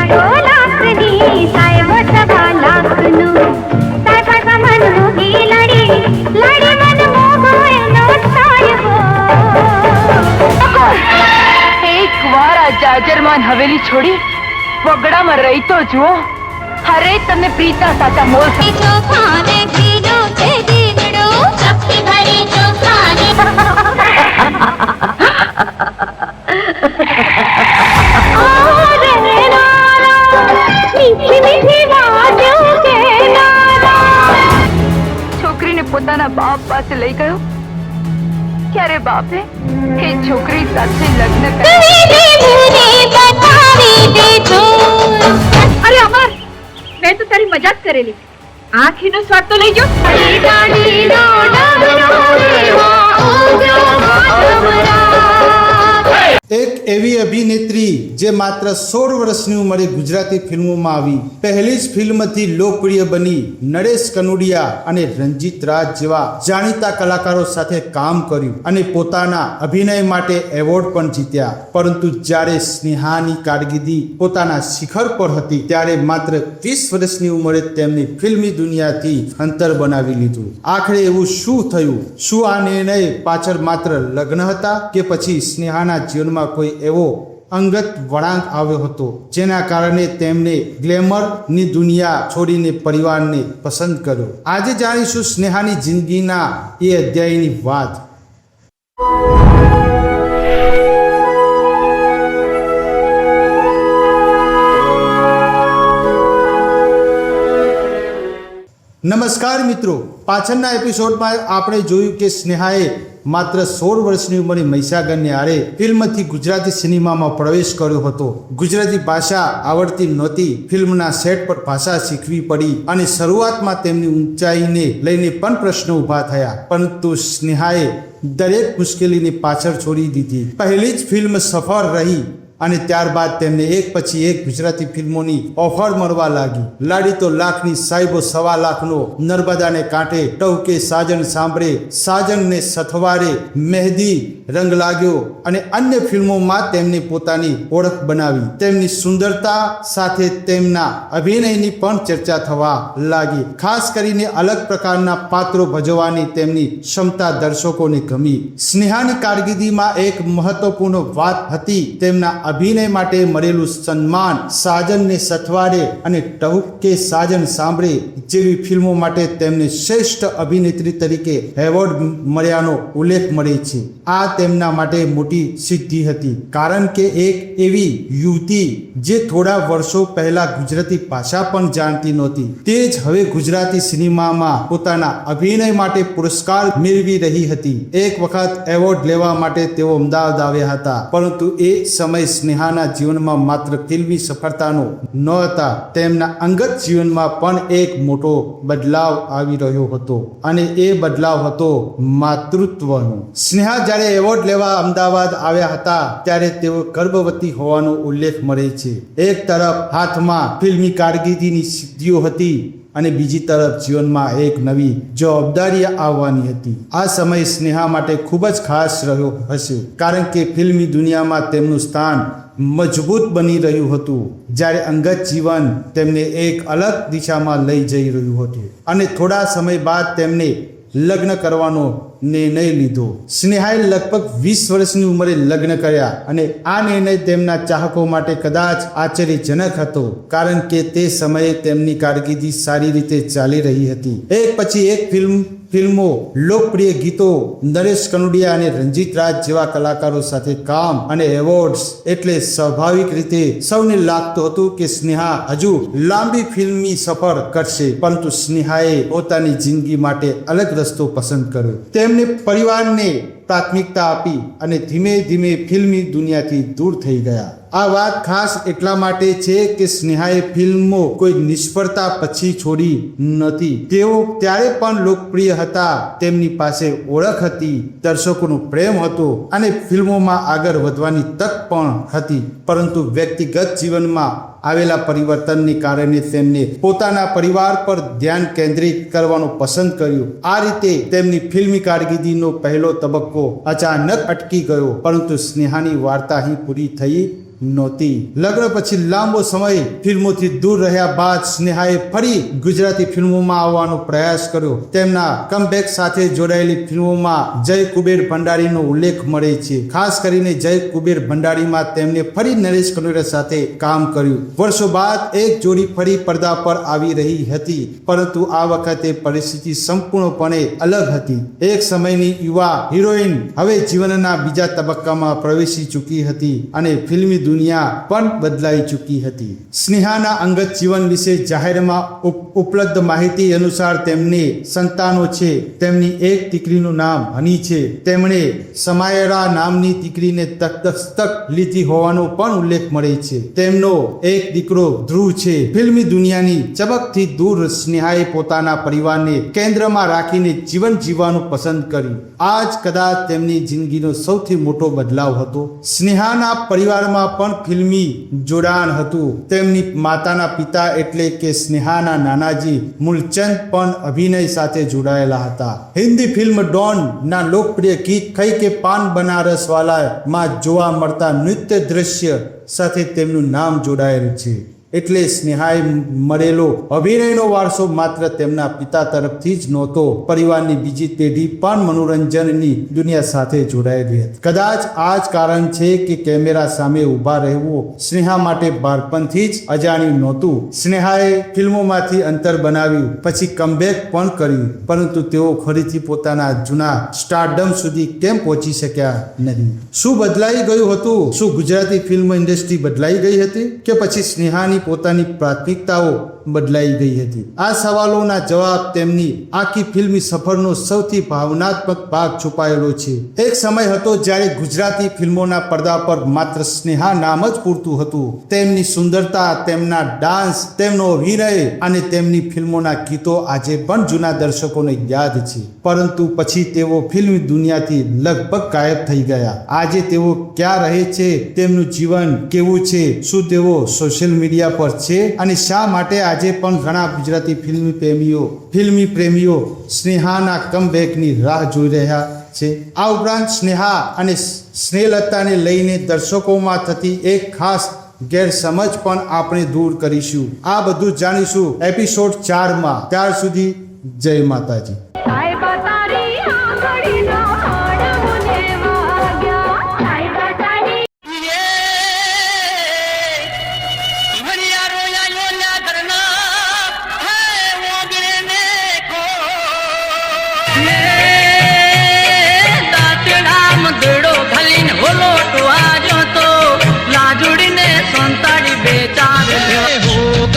કરોડો લાખની સાહેબ સવા લાખનું સાહેબ મન મોગી લડી મન મોગો એનો સાહેબો એક વાર આ જાજરમાન હવેલી છોડી વગડામાં રહી તો જુઓ. હરે તમને પ્રીતા સાચા મોલ ચોખાને પીલો છે દીકડો ચપટી ભરી ચોખાને છોકરીને પોતાના બાપ પાસે લઈ ગયો. ક્યારે બાપે એ છોકરી સાથે લગ્ન અરે અમર, મેં તો તારી મજાક કરેલી. આંખીનો સ્વાદ તો લઈ જો. એક એવી અભિનેત્રી જે માત્ર 16 વર્ષની ઉંમરે ગુજરાતી ફિલ્મોમાં આવી. પહેલી જ ફિલ્મથી લોકપ્રિય બની નરેશ કનોડિયા અને રંજીત રાજ જેવા જાણીતા કલાકારો સાથે કામ કર્યું અને પોતાના અભિનય માટે એવોર્ડ પણ જીત્યા. પરંતુ જ્યારે સ્નેહાની કારકિર્દી પોતાના શિખર પર હતી ત્યારે માત્ર 20 વર્ષની ઉંમરે તેમની ફિલ્મી દુનિયાથી અંતર બનાવી લીધું. આખરે એવું શું થયું? શું આ નિર્ણય પાછળ માત્ર લગ્ન હતા કે પછી સ્નેહાના જીવનમાં કોઈ એવો અંગત વળાંક આવ્યો હતો જેના કારણે તેમને ગ્લેમરની દુનિયા છોડીને પરિવારને પસંદ કર્યો? આજે જાણીશું સ્નેહાની જિંદગીના એ અધ્યાયની વાત. નમસ્કાર મિત્રો, પાછળના એપિસોડમાં આપણે જોયું કે સ્નેહાએ માત્ર 16 વર્ષની ઉંમરે મહીસાગરની આરે ફિલ્મથી ગુજરાતી સિનેમામાં પ્રવેશ કર્યો હતો. ગુજરાતી ભાષા આવડતી નહોતી. ફિલ્મના સેટ પર ભાષા શીખવી પડી અને શરૂઆતમાં તેમની ઊંચાઈને લઈને પણ પ્રશ્નો ઊભા થયા. પરંતુ સ્નેહાએ દરેક મુશ્કેલીને પાછળ છોડી દીધી. પહેલી જ ફિલ્મ સફળ રહી અને ત્યારબાદ તેમને એક પછી એક ગુજરાતી ફિલ્મોની ઓફર મળવા લાગી. લાડી તો લાખની, સાહેબો સવા લાખનો, નર્મદાને કાંઠે, ટહુકે સાજન સાંભળે, સાજનને સથવારે, મહેંદી, રંગ લાગ્યો અને અન્ય ફિલ્મોમાં તેમને પોતાની ઓળખ બનાવી. તેમની સુંદરતા સાથે તેમના અભિનયની પણ ચર્ચા થવા લાગી. ખાસ કરીને અલગ પ્રકારના પાત્રો ભજવવાની તેમની ક્ષમતા દર્શકોને ગમી. સ્નેહાની કારકિર્દીમાં એક મહત્વપૂર્ણ વાત હતી તેમના અભિનય માટે મળેલું સન્માન. સાજનને સથવારે અને ટહુકે સાજન સાંભળે જેવી ફિલ્મો માટે તેમને શ્રેષ્ઠ અભિનેત્રી તરીકે એવોર્ડ મળ્યાનો ઉલ્લેખ મળે છે. આ તેમના માટે મોટી સિદ્ધિ હતી, કારણ કે એક એવી યુવતી જે થોડા વર્ષો પહેલા ગુજરાતી ભાષા પણ જાણતી નહોતી તે જ હવે ગુજરાતી સિનેમામાં પોતાના અભિનય માટે પુરસ્કાર મેળવી રહી હતી. એક વખત એવોર્ડ લેવા માટે તેઓ અમદાવાદ આવ્યા હતા, પરંતુ એ સમય સ્નેહાના જીવનમાં માત્ર ફિલ્મી સફળતાનો ન હતા, તેમના અંગત જીવનમાં પણ એક મોટો બદલાવ આવી રહ્યો હતો અને એ બદલાવ હતો માતૃત્વનો. સ્નેહા જ્યારે એવોર્ડ લેવા અમદાવાદ આવ્યા હતા ત્યારે તેઓ ગર્ભવતી હોવાનો ઉલ્લેખ મળે છે. એક તરફ હાથમાં ફિલ્મી કારકિર્દીની સિદ્ધિઓ હતી અને બીજી તરફ જીવનમાં એક નવી જવાબદારી આવવાની હતી. આ સમય સ્નેહા માટે ખૂબ જ ખાસ રહ્યો હશે, કારણ કે ફિલ્મી દુનિયામાં તેમનું સ્થાન મજબૂત બની રહ્યું હતું, જ્યારે અંગત જીવન તેમને એક અલગ દિશામાં લઈ જઈ રહ્યું હતું અને થોડા સમય બાદ તેમને લગ્ન કરવાનો નિર્ણય લીધો. સ્નેહાએ લગભગ 20 વર્ષની ઉંમરે લગ્ન કર્યા અને આ નિર્ણય તેમના ચાહકો માટે કદાચ આશ્ચર્યજનક હતો, કારણ કે તે સમયે તેમની કારકિર્દી સારી રીતે ચાલી રહી હતી. એક પછી એક ફિલ્મો, લોકપ્રિય ગીતો, નરેશ કનોડિયા અને રંજીત રાજ જેવા કલાકારો સાથે કામ અને એવોર્ડ્સ. એટલે સ્વાભાવિક રીતે સૌને લાગતું હતું કે સ્નેહા હજુ લાંબી ફિલ્મી સફર કરશે, પરંતુ સ્નેહાએ પોતાની જિંદગી માટે અલગ રસ્તો પસંદ કર્યો. તેમને પરિવારને પ્રાથમિકતા આપી અને ધીમે ધીમે ફિલ્મી દુનિયાથી દૂર થઈ ગયા. આ વાત ખાસ એટલા માટે છે કે સ્નેહાએ ફિલ્મો કોઈ નિષ્ફળતા પછી છોડી નથી. તેઓ ત્યારે પણ લોકપ્રિય હતા, તેમની પાસે ઓળખ હતી, દર્શકોનો પ્રેમ હતો અને ફિલ્મોમાં આગળ વધવાની તક પણ હતી. પરંતુ વ્યક્તિગત જીવનમાં આવેલા પરિવર્તનને કારણે તેમને પોતાના પરિવાર પર ધ્યાન કેન્દ્રિત કરવાનું પસંદ કર્યું. આ રીતે તેમની ફિલ્મી કારકિર્દીનો પહેલો તબક્કો અચાનક અટકી ગયો. પરંતુ સ્નેહાની વાર્તા અહીં પૂરી થઈ નહોતી. લગ્ન પછી લાંબો સમય ફિલ્મોથી દૂર રહ્યા બાદ સ્નેહાએ ફરી ગુજરાતી ફિલ્મોમાં આવવાનો પ્રયાસ કર્યો. તેમના કમબેક સાથે જોડાયેલી ફિલ્મોમાં જય કુબેર ભંડારીનો ઉલ્લેખ મળે છે. ખાસ કરીને જય કુબેર ભંડારીમાં તેમને ફરી નરેશ કનોડિયા સાથે કામ કર્યું. વર્ષો બાદ એક જોડી ફરી પડદા પર આવી રહી હતી, પરંતુ આ વખતે પરિસ્થિતિ સંપૂર્ણપણે અલગ હતી. એક સમયની યુવા હિરોઈન હવે જીવનના બીજા તબક્કામાં પ્રવેશી ચૂકી હતી અને ફિલ્મી દુનિયા પણ બદલાઈ ચૂકી હતી. સ્નેહાના અંગત જીવન વિશે જાહેરમાં ઉપલબ્ધ માહિતી અનુસાર તેમને સંતાનો છે. તેમની એક દીકરીનું નામ હની છે. તેમણે સમાયરા નામની દીકરીને દત્તક લીધી હોવાનો પણ ઉલ્લેખ મળે છે. તેમનો એક દીકરો ધ્રુવ છે. ફિલ્મી દુનિયાની ચમકથી દૂર સ્નેહાએ પોતાના પરિવારને કેન્દ્રમાં રાખીને જીવન જીવવાનું પસંદ કર્યું. આ જ કદાચ તેમની જિંદગીનો સૌથી મોટો બદલાવ હતો. સ્નેહાના પરિવારમાં પણ ફિલ્મી જોડાણ હતું. તેમની માતાના પિતા એટલે કે સ્નેહાના નાનાજી મૂલચંદ પણ અભિનય સાથે જોડાયેલા હતા. હિન્દી ફિલ્મ ડોન ના લોકપ્રિય ગીત કઈ કે પાન બનારસ વાલા માં જોવા મળતા નૃત્ય દ્રશ્ય સાથે તેમનું નામ જોડાયેલું છે. એટલે સ્નેહાએ મળેલો અભિનયનો વારસો માત્ર તેમના પિતા તરફથી જ નહોતો, પરિવારની બીજી પેઢી પણ મનોરંજનની દુનિયા સાથે જોડાયેલી હતી. કદાચ આ જ કારણ છે કે કેમેરા સામે ઊભા રહેવું સ્નેહા માટે બાળપણથી જ અજાણ્યું નહોતું. સ્નેહાએ ફિલ્મોમાંથી અંતર બનાવ્યું, પછી કમબેક પણ કર્યું, પરંતુ તેઓ ફરીથી પોતાના જૂના સ્ટારડમ સુધી કેમ પહોંચી શક્યા નહીં? શું બદલાઈ ગયું હતું? શું ગુજરાતી ફિલ્મ ઇન્ડસ્ટ્રી બદલાઈ ગઈ હતી કે પછી સ્નેહાની પોતાની પ્રાથમિકતાઓ બદલાઈ ગઈ હતી? આ સવાલોના જવાબ તેમની આખી ફિલ્મી સફરનો સૌથી ભાવનાત્મક ભાગ છુપાયેલો છે. એક સમય હતો જ્યારે ગુજરાતી ફિલ્મોના પડદા પર માત્ર સ્નેહા નામ જ પૂરતું હતું. તેમની સુંદરતા, તેમના ડાન્સ, તેમનો અભિનય અને તેમની ફિલ્મોના ગીતો આજે પણ જૂના દર્શકોને યાદ છે. પરંતુ પછી તેઓ ફિલ્મી દુનિયાથી લગભગ ગાયબ થઈ ગયા. આજે તેઓ ક્યાં રહે છે? તેમનું જીવન કેવું છે? શું તેઓ સોશિયલ મીડિયા પર છે? અને શા માટે આજે પણ ઘણા ગુજરાતી ફિલ્મી પ્રેમીઓ સ્નેહાના કમબેકની રાહ જોઈ રહ્યા છે? આ ઉપરાંત સ્નેહા અને સ્નેહલતાને લઈને દર્શકોમાં થતી એક ખાસ ગેરસમજ પણ આપણે દૂર કરીશું. આ બધું જાણીશું એપિસોડ 4માં. ત્યાર સુધી જય માતાજી.